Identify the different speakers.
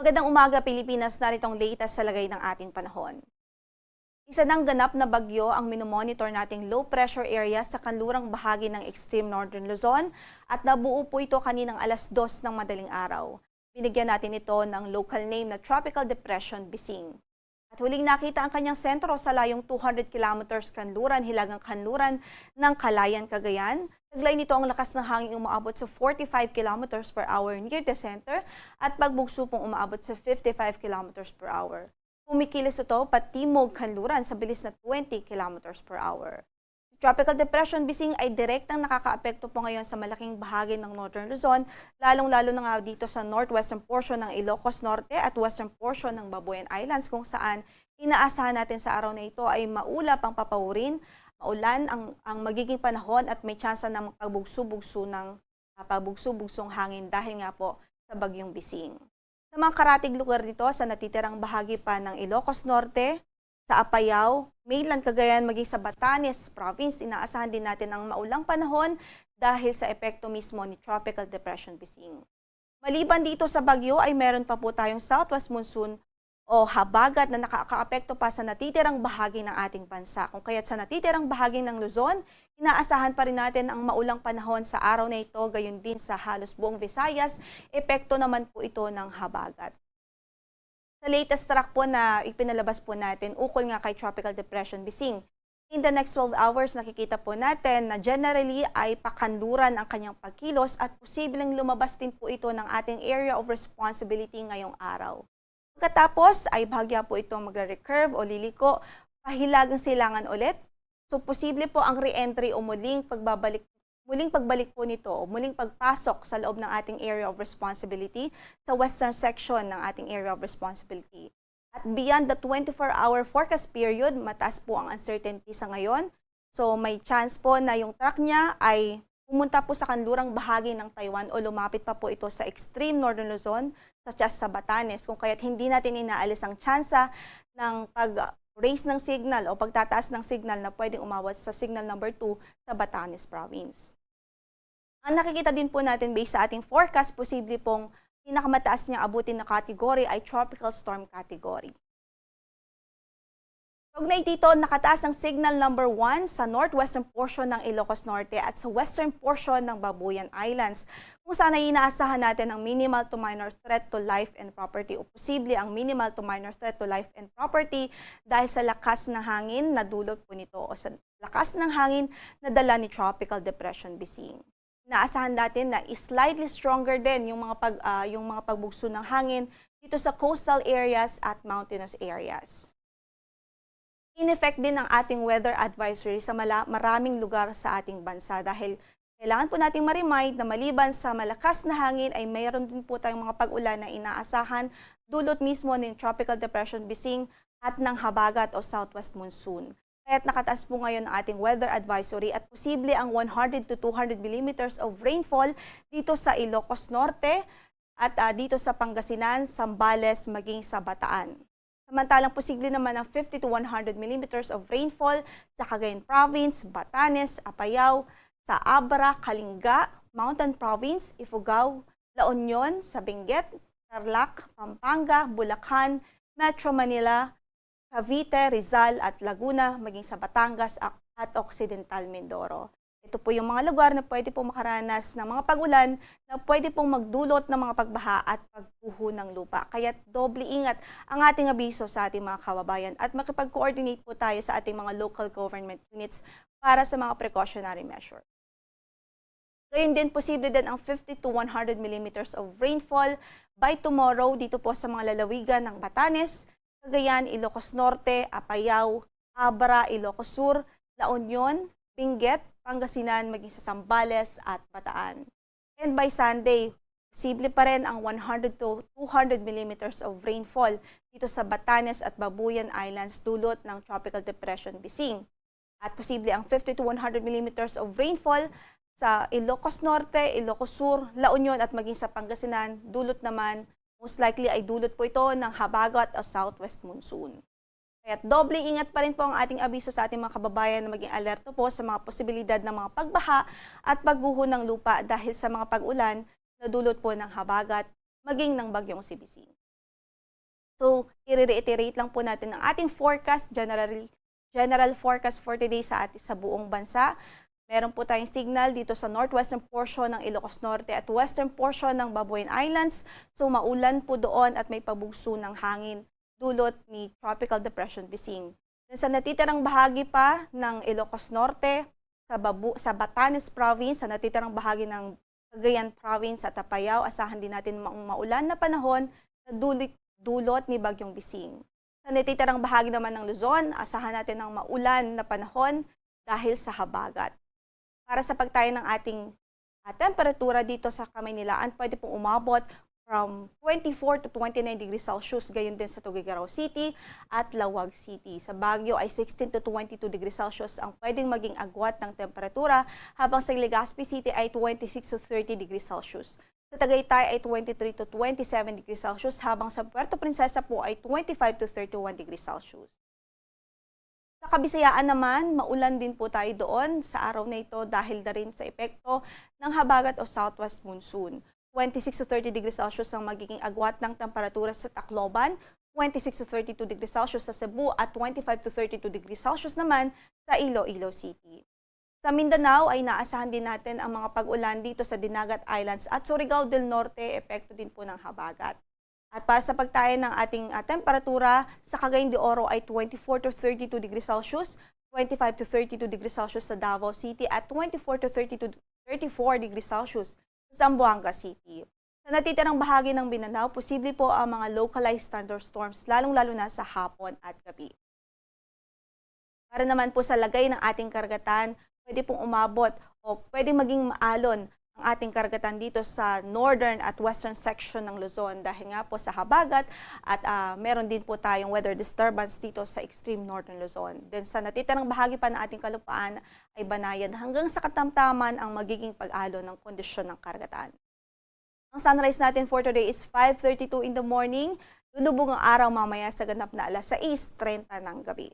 Speaker 1: Magandang umaga Pilipinas, narito ang latest sa lagay ng ating panahon. Isa ng ganap na bagyo ang minomonitor nating low pressure area sa kanlurang bahagi ng extreme northern Luzon at nabuo po ito kaninang alas 2 ng madaling araw. Binigyan natin ito ng local name na Tropical Depression Bising. At huling nakita ang kanyang sentro sa layong 200 kilometers kanluran, hilagang kanluran ng Calayan, Cagayan. Taglay nito ang lakas ng hangin umaabot sa 45 kilometers per hour near the center at pagbugso pong umaabot sa 55 kilometers per hour. Kumikilos ito patimog kanluran sa bilis na 20 kilometers per hour. Tropical Depression Bising ay direktang nakakaapekto po ngayon sa malaking bahagi ng Northern Luzon, lalong-lalo na nga dito sa northwestern portion ng Ilocos Norte at western portion ng Babuyan Islands kung saan inaasahan natin sa araw na ito ay maulap ang papaurin, maulan ang magiging panahon at may tsansa ng pagbugso-bugsong hangin dahil nga po sa bagyong Bising. Sa mga karatig lugar dito sa natitirang bahagi pa ng Ilocos Norte, sa Apayao, mainland Cagayan, maging sa Batanes Province, inaasahan din natin ang maulang panahon dahil sa epekto mismo ni Tropical Depression Bising. Maliban dito sa bagyo ay meron pa po tayong southwest monsoon o habagat na nakakaapekto pa sa natitirang bahagi ng ating bansa. Kung kaya't sa natitirang bahagi ng Luzon, inaasahan pa rin natin ang maulang panahon sa araw na ito, gayon din sa halos buong Visayas, epekto naman po ito ng habagat. Sa latest track po na ipinalabas po natin, ukol nga kay Tropical Depression Bising. In the next 12 hours, nakikita po natin na generally ay pakanluran ang kanyang pagkilos at posibleng lumabas din po ito ng ating area of responsibility ngayong araw. Pagkatapos ay bahagya po itong magre-recurve o liliko, pahilagang silangan ulit. So posible po ang re-entry o muling pagbalik po nito o muling pagpasok sa loob ng ating area of responsibility sa western section ng ating area of responsibility. At beyond the 24-hour forecast period, mataas po ang uncertainty sa ngayon. So may chance po na yung track niya ay pumunta po sa kanlurang bahagi ng Taiwan o lumapit pa po ito sa extreme northern Luzon, such as sa Batanes, kung kaya't hindi natin inaalis ang tsansa ng pag-raise ng signal o pagtataas ng signal na pwedeng umawat sa signal number 2 sa Batanes Province. Ang nakikita din po natin based sa ating forecast, posible pong pinakamataas niyang abutin na category ay Tropical Storm Category. Kaugnay dito, nakataas ang signal number 1 sa northwestern portion ng Ilocos Norte at sa western portion ng Babuyan Islands, kung saan ay inaasahan natin ang minimal to minor threat to life and property o posible ang minimal to minor threat to life and property dahil sa lakas ng hangin na dulot po nito o sa lakas ng hangin na dala ni Tropical Depression Bising. Inaasahan natin na slightly stronger din yung mga pagbugso ng hangin dito sa coastal areas at mountainous areas. In effect din ang ating weather advisory sa maraming lugar sa ating bansa dahil kailangan po nating ma-remind na maliban sa malakas na hangin ay mayroon din po tayong mga pag-ulan na inaasahan dulot mismo ng Tropical Depression Bising at ng habagat o southwest monsoon. Kaya't nakataas po ngayon ang ating weather advisory at posible ang 100 to 200 millimeters of rainfall dito sa Ilocos Norte at dito sa Pangasinan, Zambales, maging sa Bataan. Samantalang posible naman ang 50 to 100 millimeters of rainfall sa Cagayan Province, Batanes, Apayao, sa Abra, Kalinga, Mountain Province, Ifugao, La Union, sa Benguet, Tarlac, Pampanga, Bulacan, Metro Manila, Cavite, Rizal at Laguna, maging sa Batangas at Occidental Mindoro. Ito po yung mga lugar na pwede pong makaranas ng mga pag-ulan na pwede pong magdulot ng mga pagbaha at pagguho ng lupa. Kaya doble ingat ang ating abiso sa ating mga kababayan at makipag-coordinate po tayo sa ating mga local government units para sa mga precautionary measure. Gayun din, posible din ang 50 to 100 millimeters of rainfall by tomorrow dito po sa mga lalawigan ng Batanes, Cagayan, Ilocos Norte, Apayao, Abra, Ilocos Sur, La Union, Benguet, Pangasinan, maging sa Zambales at Bataan. And by Sunday, posible pa rin ang 100 to 200 millimeters of rainfall dito sa Batanes at Babuyan Islands dulot ng Tropical Depression Bising. At posible ang 50 to 100 millimeters of rainfall sa Ilocos Norte, Ilocos Sur, La Union at maging sa Pangasinan, dulot naman most likely ay dulot po ito ng habagat o southwest monsoon. Kaya doble ingat pa rin po ang ating abiso sa ating mga kababayan na maging alerto po sa mga posibilidad ng mga pagbaha at pagguho ng lupa dahil sa mga pag-ulan na dulot po ng habagat maging ng bagyong CBC. So, i-reiterate lang po natin ang ating forecast, general forecast for today sa buong bansa. Meron po tayong signal dito sa northwestern portion ng Ilocos Norte at western portion ng Babuyan Islands. So, maulan po doon at may pabugso ng hangin dulot ni Tropical Depression Bising. Sa natitirang bahagi pa ng Ilocos Norte, sa Batanes Province, sa natitirang bahagi ng Cagayan Province at Apayao, asahan din natin maulan na panahon na dulot ni Bagyong Bising. Sa natitirang bahagi naman ng Luzon, asahan natin ng maulan na panahon dahil sa habagat. Para sa pagtayo ng ating temperatura dito sa Kamaynilaan, pwede pong umabot from 24 to 29 degrees Celsius, gayon din sa Tuguegarao City at Lawag City. Sa Baguio ay 16 to 22 degrees Celsius ang pwedeng maging agwat ng temperatura, habang sa Legazpi City ay 26 to 30 degrees Celsius. Sa Tagaytay ay 23 to 27 degrees Celsius, habang sa Puerto Princesa po ay 25 to 31 degrees Celsius. Sa Kabisayaan naman, maulan din po tayo doon sa araw na ito dahil na rin sa epekto ng habagat o southwest monsoon. 26 to 30 degrees Celsius ang magiging agwat ng temperatura sa Tacloban, 26 to 32 degrees Celsius sa Cebu at 25 to 32 degrees Celsius naman sa Iloilo City. Sa Mindanao ay naasahan din natin ang mga pag-ulan dito sa Dinagat Islands at Surigao del Norte, epekto din po ng habagat. At para sa pagtayo ng ating temperatura, sa Cagayan de Oro ay 24 to 32 degrees Celsius, 25 to 32 degrees Celsius sa Davao City at 24 to 34 degrees Celsius sa Zamboanga City. Sa natitirang bahagi ng Mindanao, posible po ang mga localized thunderstorms, lalong-lalo na sa hapon at gabi. Para naman po sa lagay ng ating karagatan, pwede pong umabot o pwede maging maalon ang ating karagatan dito sa northern at western section ng Luzon dahil nga po sa habagat at meron din po tayong weather disturbance dito sa extreme northern Luzon. Then sa natitirang bahagi pa ng ating kalupaan ay Banayan hanggang sa Katamtaman ang magiging pag-alon ng kondisyon ng karagatan. Ang sunrise natin for today is 5:32 in the morning. Lulubog ang araw mamaya sa ganap na 6:30 ng gabi.